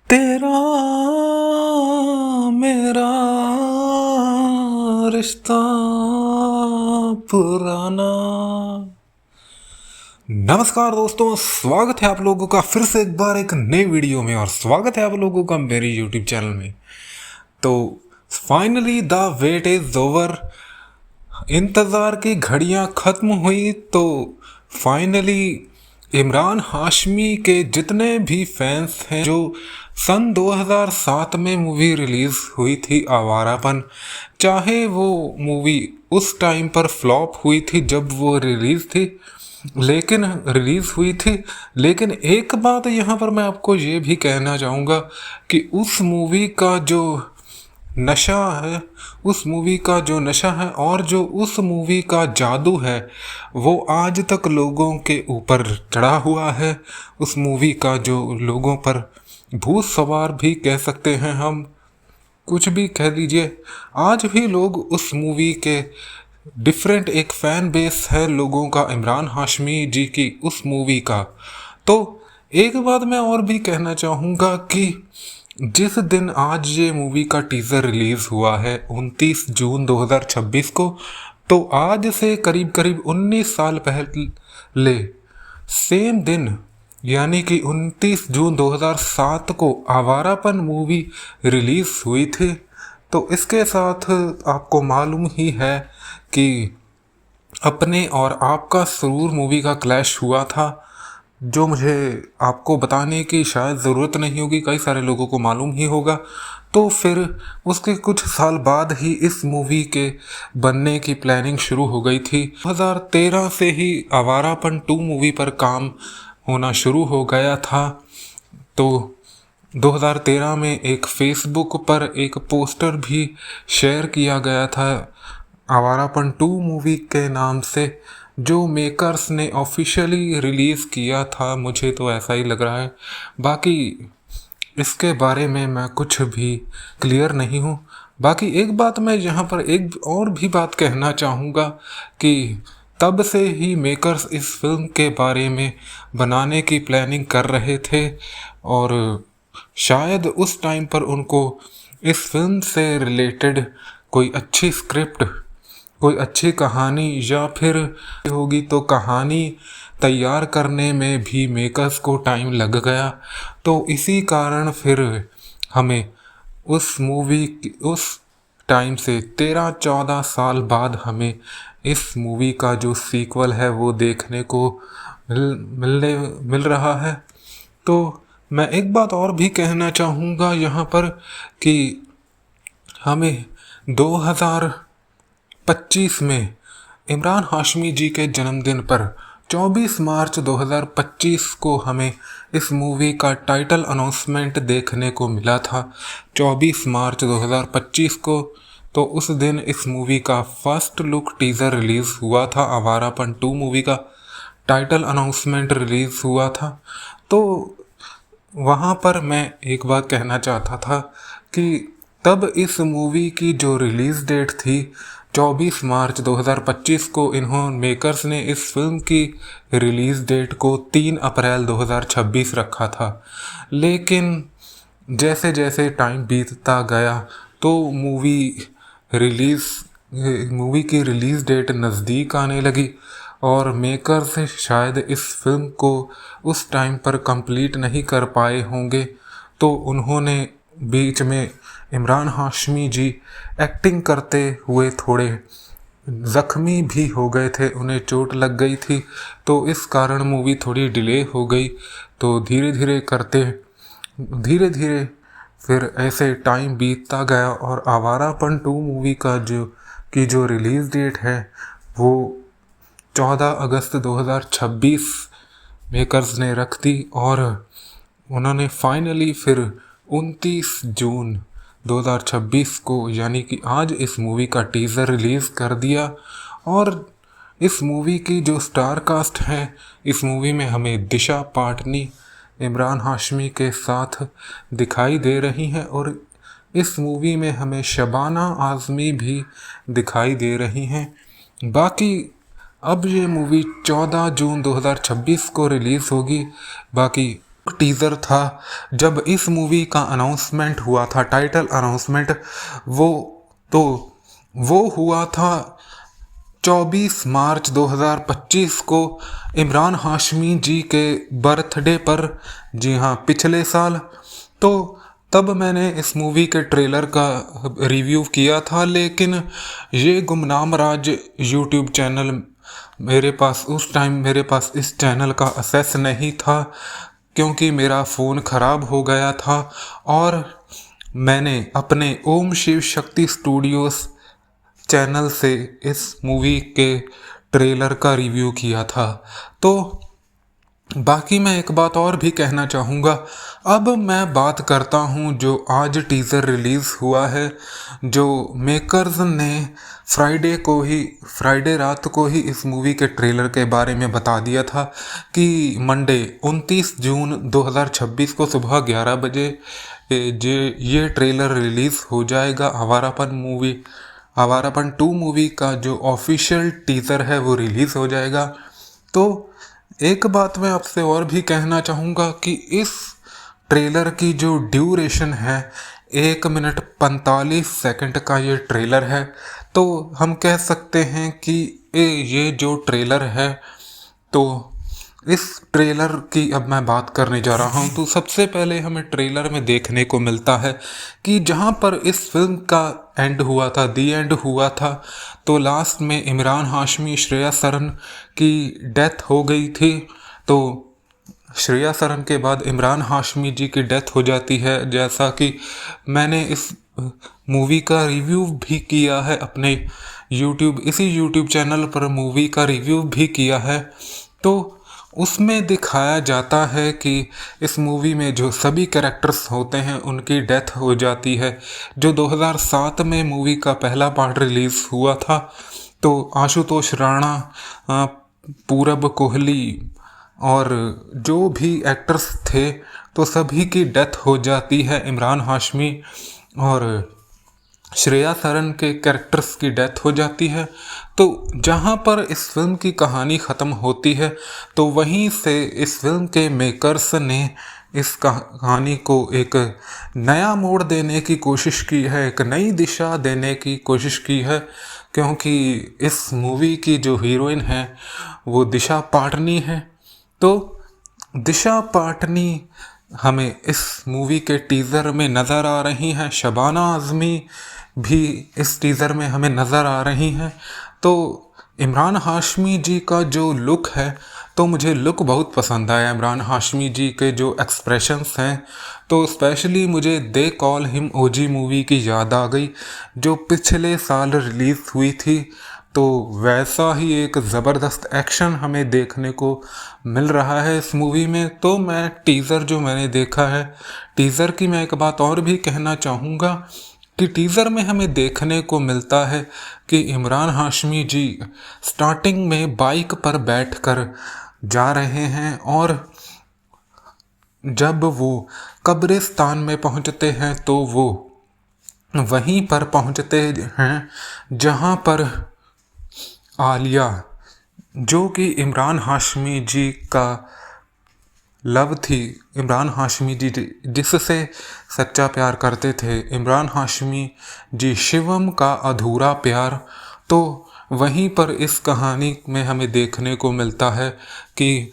तेरा मेरा रिश्ता पुराना। नमस्कार दोस्तों, स्वागत है आप लोगों का फिर से एक बार एक नई वीडियो में, और स्वागत है आप लोगों का मेरे यूट्यूब चैनल में। तो finally the wait is over. इंतज़ार की घड़ियां ख़त्म हुई तो फाइनली इमरान हाशमी के जितने भी फैंस हैं, जो सन 2007 में मूवी रिलीज़ हुई थी आवारापन, चाहे वो मूवी उस टाइम पर फ्लॉप हुई थी जब वो रिलीज़ हुई थी, लेकिन एक बात यहाँ पर मैं आपको ये भी कहना चाहूँगा कि उस मूवी का जो नशा है, और जो उस मूवी का जादू है, वो आज तक लोगों के ऊपर चढ़ा हुआ है। उस मूवी का जो लोगों पर भूत सवार भी कह सकते हैं हम, कुछ भी कह लीजिए, आज भी लोग उस मूवी के डिफरेंट एक फ़ैन बेस है लोगों का इमरान हाशमी जी की उस मूवी का। तो एक बात मैं और भी कहना चाहूँगा कि जिस दिन आज ये मूवी का टीज़र रिलीज़ हुआ है 29 जून 2026 को, तो आज से करीब करीब 19 साल पहले सेम दिन, यानी कि 29 जून 2007 को आवारापन मूवी रिलीज़ हुई थी। तो इसके साथ आपको मालूम ही है कि अपने और आपका सुरूर मूवी का क्लैश हुआ था, जो मुझे आपको बताने की शायद ज़रूरत नहीं होगी, कई सारे लोगों को मालूम ही होगा। तो फिर उसके कुछ साल बाद ही इस मूवी के बनने की प्लानिंग शुरू हो गई थी। 2013 से ही आवारापन 2 मूवी पर काम होना शुरू हो गया था। तो 2013 में एक फेसबुक पर एक पोस्टर भी शेयर किया गया था आवारापन 2 मूवी के नाम से, जो मेकर्स ने ऑफिशियली रिलीज़ किया था। मुझे तो ऐसा ही लग रहा है, बाकी इसके बारे में मैं कुछ भी क्लियर नहीं हूँ। बाकी एक बात मैं यहाँ पर एक और भी बात कहना चाहूँगा कि तब से ही मेकर्स इस फिल्म के बारे में बनाने की प्लानिंग कर रहे थे, और शायद उस टाइम पर उनको इस फिल्म से रिलेटेड कोई अच्छी स्क्रिप्ट, कोई अच्छी कहानी या फिर होगी, तो कहानी तैयार करने में भी मेकर्स को टाइम लग गया। तो इसी कारण फिर हमें उस टाइम से 13-14 साल बाद हमें इस मूवी का जो सीक्वल है वो देखने को मिल रहा है। तो मैं एक बात और भी कहना चाहूँगा यहाँ पर कि हमें 2025 में इमरान हाशमी जी के जन्मदिन पर 24 मार्च 2025 को हमें इस मूवी का टाइटल अनाउंसमेंट देखने को मिला था। 24 मार्च 2025 को तो उस दिन इस मूवी का फर्स्ट लुक टीज़र रिलीज़ हुआ था। आवारापन 2 मूवी का टाइटल अनाउंसमेंट रिलीज़ हुआ था। तो वहाँ पर मैं एक बात कहना चाहता था कि तब इस मूवी की जो रिलीज़ डेट थी 24 मार्च 2025 को, मेकर्स ने इस फिल्म की रिलीज़ डेट को 3 अप्रैल 2026 रखा था। लेकिन जैसे जैसे टाइम बीतता गया तो मूवी की रिलीज़ डेट नज़दीक आने लगी, और मेकर्स शायद इस फिल्म को उस टाइम पर कंप्लीट नहीं कर पाए होंगे। तो उन्होंने बीच में, इमरान हाशमी जी एक्टिंग करते हुए थोड़े ज़ख्मी भी हो गए थे, उन्हें चोट लग गई थी, तो इस कारण मूवी थोड़ी डिले हो गई। तो धीरे धीरे फिर ऐसे टाइम बीतता गया, और आवारापन 2 मूवी का जो रिलीज़ डेट है वो 14 अगस्त 2026 मेकर्स ने रख दी, और उन्होंने फाइनली फिर 29 जून 2026 को, यानी कि आज, इस मूवी का टीज़र रिलीज़ कर दिया। और इस मूवी की जो स्टार कास्ट है, इस मूवी में हमें दिशा पाटनी इमरान हाशमी के साथ दिखाई दे रही हैं, और इस मूवी में हमें शबाना आज़मी भी दिखाई दे रही हैं। बाकी अब ये मूवी 14 जून 2026 को रिलीज़ होगी। बाकी टीज़र था, जब इस मूवी का अनाउंसमेंट हुआ था, टाइटल अनाउंसमेंट, वो तो वो हुआ था 24 मार्च 2025 को, इमरान हाशमी जी के बर्थडे पर। जी हाँ, पिछले साल। तो तब मैंने इस मूवी के ट्रेलर का रिव्यू किया था, लेकिन ये गुमनाम राज यूट्यूब चैनल मेरे पास उस टाइम मेरे पास इस चैनल का एक्सेस नहीं था, क्योंकि मेरा फ़ोन ख़राब हो गया था। और मैंने अपने ओम शिव शक्ति स्टूडियोज़ चैनल से इस मूवी के ट्रेलर का रिव्यू किया था। तो बाकी मैं एक बात और भी कहना चाहूँगा। अब मैं बात करता हूँ जो आज टीज़र रिलीज़ हुआ है, जो मेकर्स ने फ्राइडे रात को ही इस मूवी के ट्रेलर के बारे में बता दिया था कि मंडे 29 जून 2026 को सुबह 11 बजे ये ट्रेलर रिलीज़ हो जाएगा। आवारापन 2 मूवी का जो ऑफिशियल टीज़र है वो रिलीज़ हो जाएगा। तो एक बात मैं आपसे और भी कहना चाहूँगा कि इस ट्रेलर की जो ड्यूरेशन है, 1 मिनट 45 सेकंड का ये ट्रेलर है। तो हम कह सकते हैं कि ये जो ट्रेलर है, तो इस ट्रेलर की अब मैं बात करने जा रहा हूँ। तो सबसे पहले हमें ट्रेलर में देखने को मिलता है कि जहाँ पर इस फिल्म का एंड हुआ था, दी एंड हुआ था, तो लास्ट में इमरान हाशमी, श्रेया सरन की डेथ हो गई थी। तो श्रेया सरन के बाद इमरान हाशमी जी की डेथ हो जाती है, जैसा कि मैंने इस मूवी का रिव्यू भी किया है अपने इसी यूट्यूब चैनल पर मूवी का रिव्यू भी किया है। तो उसमें दिखाया जाता है कि इस मूवी में जो सभी कैरेक्टर्स होते हैं उनकी डेथ हो जाती है। जो 2007 में मूवी का पहला पार्ट रिलीज़ हुआ था, तो आशुतोष राणा, पूरब कोहली और जो भी एक्टर्स थे, तो सभी की डेथ हो जाती है। इमरान हाशमी और श्रेया सरन के कैरेक्टर्स की डेथ हो जाती है। तो जहाँ पर इस फिल्म की कहानी ख़त्म होती है, तो वहीं से इस फिल्म के मेकर्स ने इस कहानी को एक नया मोड़ देने की कोशिश की है, एक नई दिशा देने की कोशिश की है, क्योंकि इस मूवी की जो हीरोइन है वो दिशा पाटनी है। तो दिशा पाटनी हमें इस मूवी के टीज़र में नज़र आ रही हैं। शबाना आज़मी भी इस टीज़र में हमें नज़र आ रही हैं। तो इमरान हाशमी जी का जो लुक है, तो मुझे लुक बहुत पसंद आया। इमरान हाशमी जी के जो एक्सप्रेशंस हैं, तो स्पेशली मुझे they call him OG movie की याद आ गई, जो पिछले साल रिलीज़ हुई थी। तो वैसा ही एक ज़बरदस्त एक्शन हमें देखने को मिल रहा है इस मूवी में। तो मैं टीज़र जो मैंने देखा है, टीज़र की मैं एक बात और भी कहना चाहूँगा कि टीज़र में हमें देखने को मिलता है कि इमरान हाशमी जी स्टार्टिंग में बाइक पर बैठकर जा रहे हैं, और जब वो कब्रिस्तान में पहुंचते हैं तो वो वहीं पर पहुंचते हैं जहां पर आलिया, जो कि इमरान हाशमी जी का लव थी, इमरान हाशमी जी जिससे सच्चा प्यार करते थे, इमरान हाशमी जी शिवम का अधूरा प्यार। तो वहीं पर इस कहानी में हमें देखने को मिलता है कि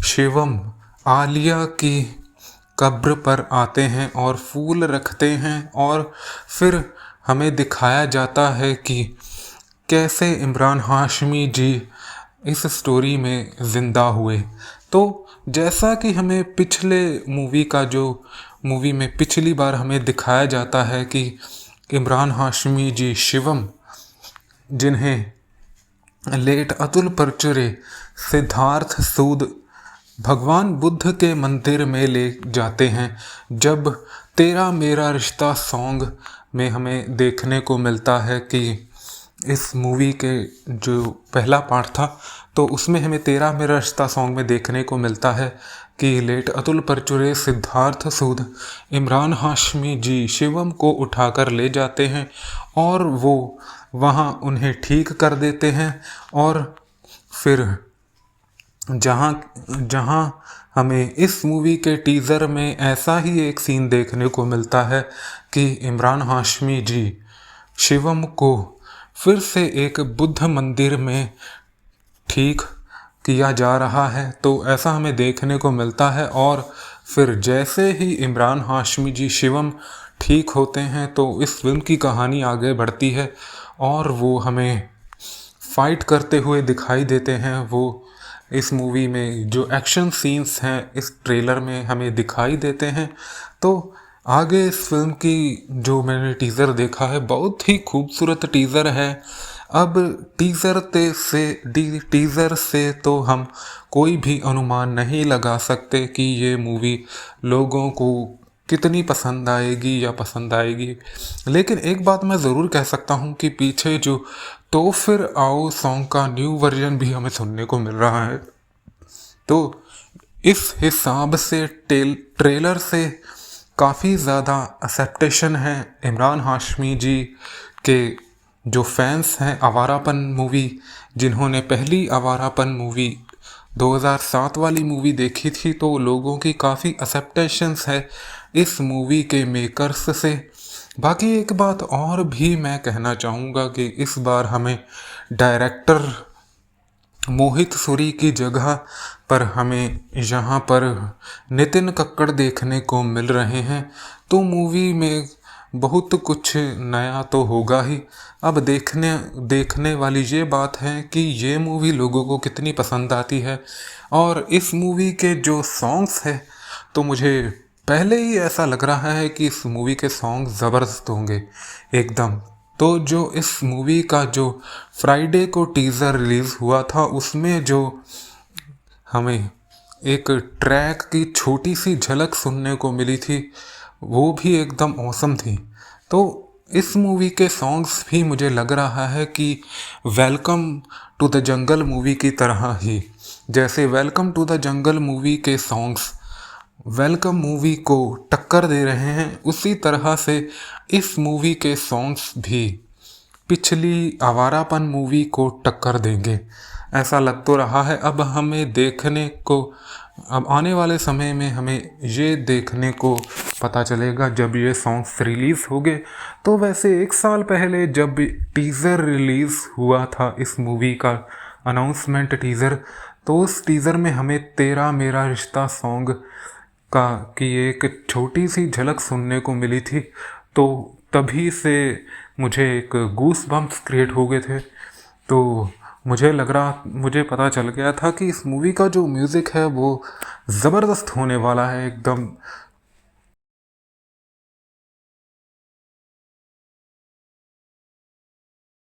शिवम आलिया की कब्र पर आते हैं और फूल रखते हैं, और फिर हमें दिखाया जाता है कि कैसे इमरान हाशमी जी इस स्टोरी में ज़िंदा हुए। तो जैसा कि हमें मूवी में पिछली बार हमें दिखाया जाता है कि इमरान हाशमी जी शिवम, जिन्हें लेट अतुल परचुरे सिद्धार्थ सूद भगवान बुद्ध के मंदिर में ले जाते हैं, जब तेरा मेरा रिश्ता सॉन्ग में हमें देखने को मिलता है कि इस मूवी के जो पहला पार्ट था, तो उसमें हमें तेरा मेरा रिश्ता सॉन्ग में देखने को मिलता है कि लेट अतुल परचुरे सिद्धार्थ सूद इमरान हाशमी जी शिवम को उठाकर ले जाते हैं, और वो वहाँ उन्हें ठीक कर देते हैं। और फिर जहाँ हमें इस मूवी के टीज़र में ऐसा ही एक सीन देखने को मिलता है कि इमरान हाशमी जी शिवम को फिर से एक बुद्ध मंदिर में ठीक किया जा रहा है। तो ऐसा हमें देखने को मिलता है और फिर जैसे ही इमरान हाशमी जी शिवम ठीक होते हैं तो इस फिल्म की कहानी आगे बढ़ती है और वो हमें फाइट करते हुए दिखाई देते हैं। वो इस मूवी में जो एक्शन सीन्स हैं इस ट्रेलर में हमें दिखाई देते हैं। तो आगे इस फिल्म की जो मैंने टीज़र देखा है बहुत ही खूबसूरत टीज़र है। अब टीज़र से तो हम कोई भी अनुमान नहीं लगा सकते कि ये मूवी लोगों को कितनी पसंद आएगी या पसंद आएगी, लेकिन एक बात मैं ज़रूर कह सकता हूँ कि पीछे जो तो फिर आओ सॉन्ग का न्यू वर्जन भी हमें सुनने को मिल रहा है। तो इस हिसाब से ट्रेलर से काफ़ी ज़्यादा एक्सेप्टेशन है इमरान हाशमी जी के जो फैंस हैं आवारापन मूवी, जिन्होंने पहली आवारापन मूवी 2007 वाली मूवी देखी थी, तो लोगों की काफ़ी एक्सेप्टेशंस है इस मूवी के मेकर्स से। बाकी एक बात और भी मैं कहना चाहूँगा कि इस बार हमें डायरेक्टर मोहित सूरी की जगह पर हमें यहाँ पर नितिन कक्कड़ देखने को मिल रहे हैं। तो मूवी में बहुत कुछ नया तो होगा ही। अब देखने वाली ये बात है कि ये मूवी लोगों को कितनी पसंद आती है। और इस मूवी के जो सॉन्ग्स हैं तो मुझे पहले ही ऐसा लग रहा है कि इस मूवी के सॉन्ग ज़बरदस्त होंगे एकदम। तो जो इस मूवी का जो फ्राइडे को टीज़र रिलीज़ हुआ था उसमें जो हमें एक ट्रैक की छोटी सी झलक सुनने को मिली थी वो भी एकदम औसम थी। तो इस मूवी के सॉन्ग्स भी मुझे लग रहा है कि Welcome to the Jungle movie की तरह ही, जैसे Welcome to the Jungle movie के सॉन्ग्स वेलकम मूवी को टक्कर दे रहे हैं, उसी तरह से इस मूवी के सॉन्ग्स भी पिछली आवारापन मूवी को टक्कर देंगे, ऐसा लग तो रहा है। अब आने वाले समय में हमें ये देखने को पता चलेगा जब ये सॉन्ग्स रिलीज़ होंगे। तो वैसे एक साल पहले जब टीज़र रिलीज़ हुआ था इस मूवी का अनाउंसमेंट टीज़र, तो उस टीज़र में हमें तेरा मेरा रिश्ता सॉन्ग की एक छोटी सी झलक सुनने को मिली थी। तो तभी से मुझे एक गूस बम्प्स क्रिएट हो गए थे। तो मुझे पता चल गया था कि इस मूवी का जो म्यूज़िक है वो ज़बरदस्त होने वाला है एकदम।